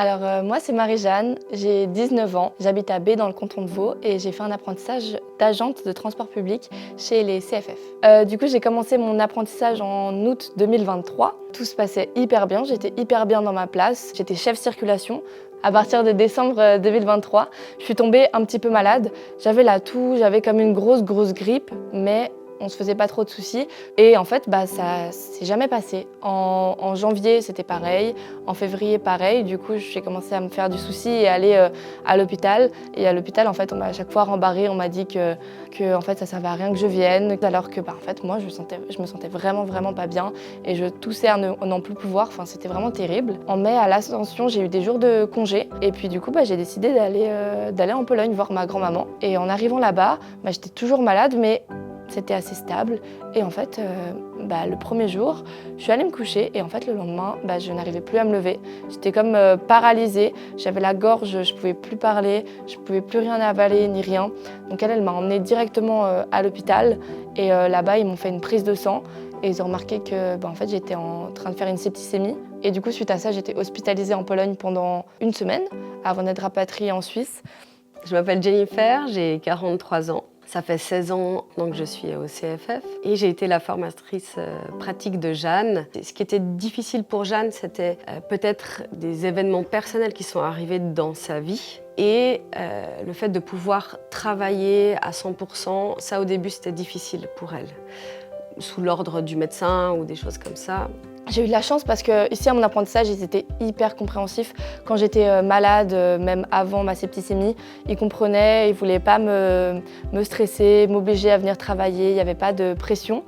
Alors moi c'est Marie-Jeanne, j'ai 19 ans, j'habite à B dans le canton de Vaud et j'ai fait un apprentissage d'agente de transport public chez les CFF. Du coup j'ai commencé mon apprentissage en août 2023. Tout se passait hyper bien, j'étais hyper bien dans ma place, j'étais chef circulation. À partir de décembre 2023, je suis tombée un petit peu malade. J'avais la toux, j'avais comme une grosse grippe, mais on se faisait pas trop de soucis. Et en fait, ça s'est jamais passé. En janvier, c'était pareil. En février, pareil. Du coup, j'ai commencé à me faire du souci et aller à l'hôpital. Et à l'hôpital, en fait, on m'a à chaque fois rembarré. On m'a dit que en fait, ça servait à rien que je vienne. Alors que, en fait, moi, je me sentais vraiment pas bien. Et je toussais à n'en plus pouvoir. Enfin, c'était vraiment terrible. En mai, à l'Ascension, j'ai eu des jours de congé. Et puis, du coup, j'ai décidé d'aller en Pologne voir ma grand-maman. Et en arrivant là-bas, j'étais toujours malade, mais c'était assez stable et en fait, le premier jour, je suis allée me coucher et en fait le lendemain, je n'arrivais plus à me lever. J'étais comme paralysée, j'avais la gorge, je pouvais plus parler, je pouvais plus rien avaler ni rien. Donc elle m'a emmenée directement à l'hôpital et là-bas ils m'ont fait une prise de sang et ils ont remarqué que en fait j'étais en train de faire une septicémie. Et du coup suite à ça, j'étais hospitalisée en Pologne pendant une semaine avant d'être rapatriée en Suisse. Je m'appelle Jennifer, j'ai 43 ans. Ça fait 16 ans que je suis au CFF et j'ai été la formatrice pratique de Jeanne. Ce qui était difficile pour Jeanne, c'était peut-être des événements personnels qui sont arrivés dans sa vie et le fait de pouvoir travailler à 100%, ça au début c'était difficile pour elle. Sous l'ordre du médecin ou des choses comme ça. J'ai eu de la chance parce que ici à mon apprentissage, ils étaient hyper compréhensifs. Quand j'étais malade, même avant ma septicémie, ils comprenaient, ils ne voulaient pas me stresser, m'obliger à venir travailler, il n'y avait pas de pression.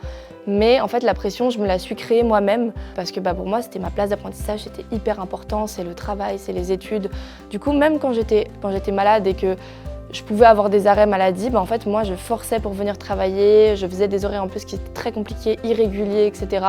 Mais en fait, la pression, je me la suis créée moi-même parce que pour moi, c'était ma place d'apprentissage, c'était hyper important, c'est le travail, c'est les études. Du coup, même quand j'étais malade et que je pouvais avoir des arrêts maladie, en fait, moi, je forçais pour venir travailler. Je faisais des horaires en plus qui étaient très compliqués, irréguliers, etc.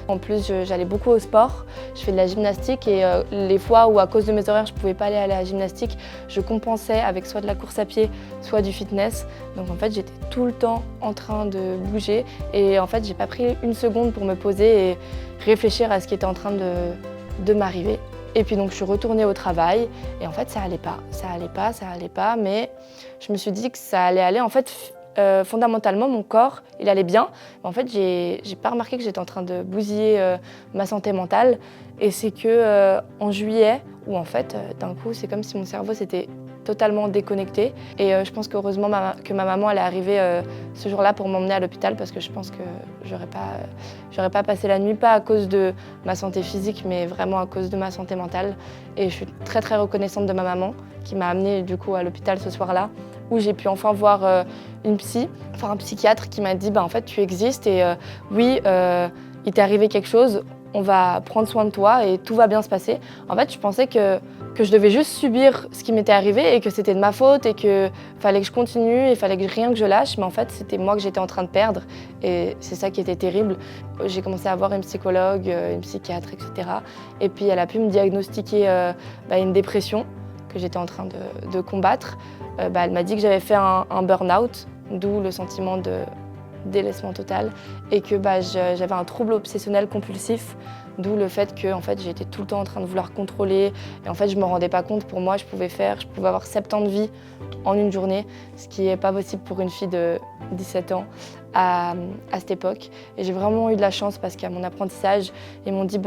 En plus, j'allais beaucoup au sport. Je fais de la gymnastique et les fois où, à cause de mes horaires, je ne pouvais pas aller à la gymnastique, je compensais avec soit de la course à pied, soit du fitness. Donc, en fait, j'étais tout le temps en train de bouger. Et en fait, j'ai pas pris une seconde pour me poser et réfléchir à ce qui était en train de m'arriver. Et puis donc je suis retournée au travail et en fait ça allait pas, mais je me suis dit que ça allait aller. En fait, fondamentalement, mon corps, il allait bien. En fait, j'ai pas remarqué que j'étais en train de bousiller ma santé mentale. Et c'est que en juillet, où en fait, d'un coup, c'est comme si mon cerveau s'était totalement déconnecté. Et je pense qu'heureusement que ma maman elle est arrivée ce jour-là pour m'emmener à l'hôpital parce que je pense que j'aurais pas passé la nuit, pas à cause de ma santé physique, mais vraiment à cause de ma santé mentale. Et je suis très reconnaissante de ma maman qui m'a amenée du coup à l'hôpital ce soir-là, où j'ai pu enfin voir un psychiatre qui m'a dit en fait tu existes et oui, il t'est arrivé quelque chose, on va prendre soin de toi et tout va bien se passer. En fait, je pensais que je devais juste subir ce qui m'était arrivé et que c'était de ma faute et qu'il fallait que je continue, il fallait rien que je lâche. Mais en fait, c'était moi que j'étais en train de perdre et c'est ça qui était terrible. J'ai commencé à voir une psychologue, une psychiatre, etc. Et puis, elle a pu me diagnostiquer une dépression que j'étais en train de combattre. Elle m'a dit que j'avais fait un burn-out, d'où le sentiment de délaissement total et que j'avais un trouble obsessionnel compulsif, d'où le fait que en fait, j'étais tout le temps en train de vouloir contrôler et en fait je me rendais pas compte. Pour moi, je pouvais avoir 7 ans de vie en une journée, ce qui est pas possible pour une fille de 17 ans à cette époque. Et j'ai vraiment eu de la chance parce qu'à mon apprentissage, ils m'ont dit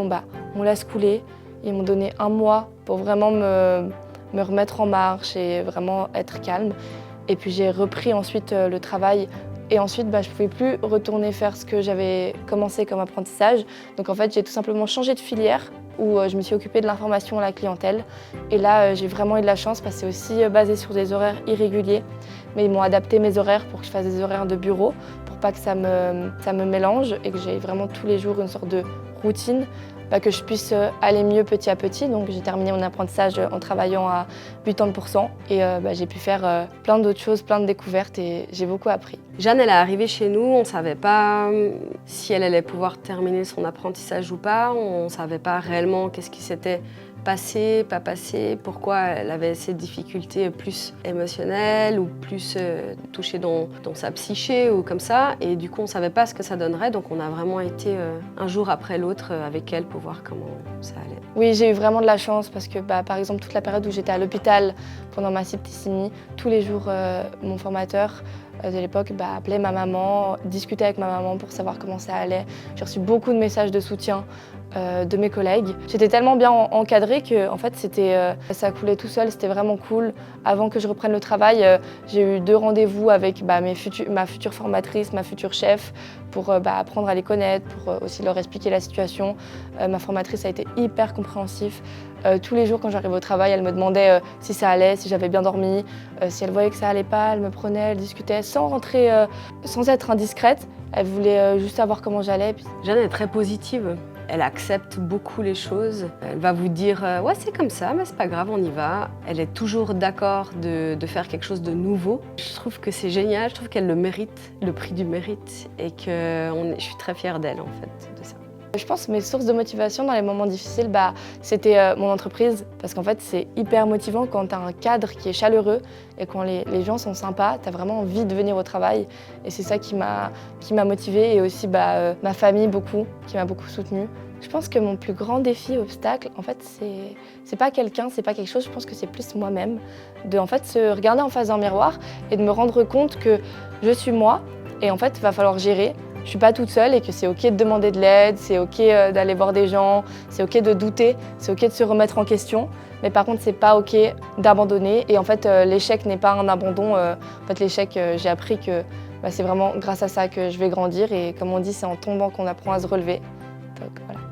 on laisse couler. Ils m'ont donné 1 mois pour vraiment me remettre en marche et vraiment être calme. Et puis j'ai repris ensuite le travail. Et ensuite, je ne pouvais plus retourner faire ce que j'avais commencé comme apprentissage. Donc en fait, j'ai tout simplement changé de filière où je me suis occupée de l'information à la clientèle. Et là, j'ai vraiment eu de la chance parce que c'est aussi basé sur des horaires irréguliers. Mais ils m'ont adapté mes horaires pour que je fasse des horaires de bureau, pour pas que ça me mélange et que j'ai vraiment tous les jours une sorte de routine, que je puisse aller mieux petit à petit. Donc j'ai terminé mon apprentissage en travaillant à 80% et j'ai pu faire plein d'autres choses, plein de découvertes et j'ai beaucoup appris. Jeanne, elle est arrivée chez nous, on ne savait pas si elle allait pouvoir terminer son apprentissage ou pas, on ne savait pas réellement qu'est-ce qui s'était passer, pas passer, pourquoi elle avait ces difficultés plus émotionnelles ou plus touchées dans sa psyché ou comme ça. Et du coup, on ne savait pas ce que ça donnerait, donc on a vraiment été un jour après l'autre avec elle pour voir comment ça allait. Oui, j'ai eu vraiment de la chance parce que, par exemple, toute la période où j'étais à l'hôpital pendant ma septicémie, tous les jours, mon formateur de l'époque appelait ma maman, discutait avec ma maman pour savoir comment ça allait. J'ai reçu beaucoup de messages de soutien de mes collègues. J'étais tellement bien encadrée que en fait, ça coulait tout seul, c'était vraiment cool. Avant que je reprenne le travail, j'ai eu 2 rendez-vous avec ma future formatrice, ma future chef, pour apprendre à les connaître, pour aussi leur expliquer la situation. Ma formatrice a été hyper compréhensive. Tous les jours quand j'arrivais au travail, elle me demandait si ça allait, si j'avais bien dormi. Si elle voyait que ça allait pas, elle me prenait, elle discutait sans rentrer, sans être indiscrète. Elle voulait juste savoir comment j'allais. Jeanne est très positive. Elle accepte beaucoup les choses. Elle va vous dire ouais, c'est comme ça, mais c'est pas grave, on y va. Elle est toujours d'accord de faire quelque chose de nouveau. Je trouve que c'est génial, je trouve qu'elle le mérite, le prix du mérite, et que je suis très fière d'elle en fait, de ça. Je pense que mes sources de motivation dans les moments difficiles, c'était mon entreprise. Parce qu'en fait, c'est hyper motivant quand tu as un cadre qui est chaleureux et quand les gens sont sympas, tu as vraiment envie de venir au travail. Et c'est ça qui m'a motivée. Et aussi ma famille beaucoup, qui m'a beaucoup soutenue. Je pense que mon plus grand défi, obstacle, en fait, c'est pas quelqu'un, c'est pas quelque chose, je pense que c'est plus moi-même. De en fait, se regarder en face d'un miroir et de me rendre compte que je suis moi et en fait, il va falloir gérer. Je suis pas toute seule et que c'est ok de demander de l'aide, c'est ok d'aller voir des gens, c'est ok de douter, c'est ok de se remettre en question. Mais par contre, c'est pas ok d'abandonner. Et en fait, l'échec n'est pas un abandon. En fait, l'échec, j'ai appris que c'est vraiment grâce à ça que je vais grandir. Et comme on dit, c'est en tombant qu'on apprend à se relever. Donc, voilà.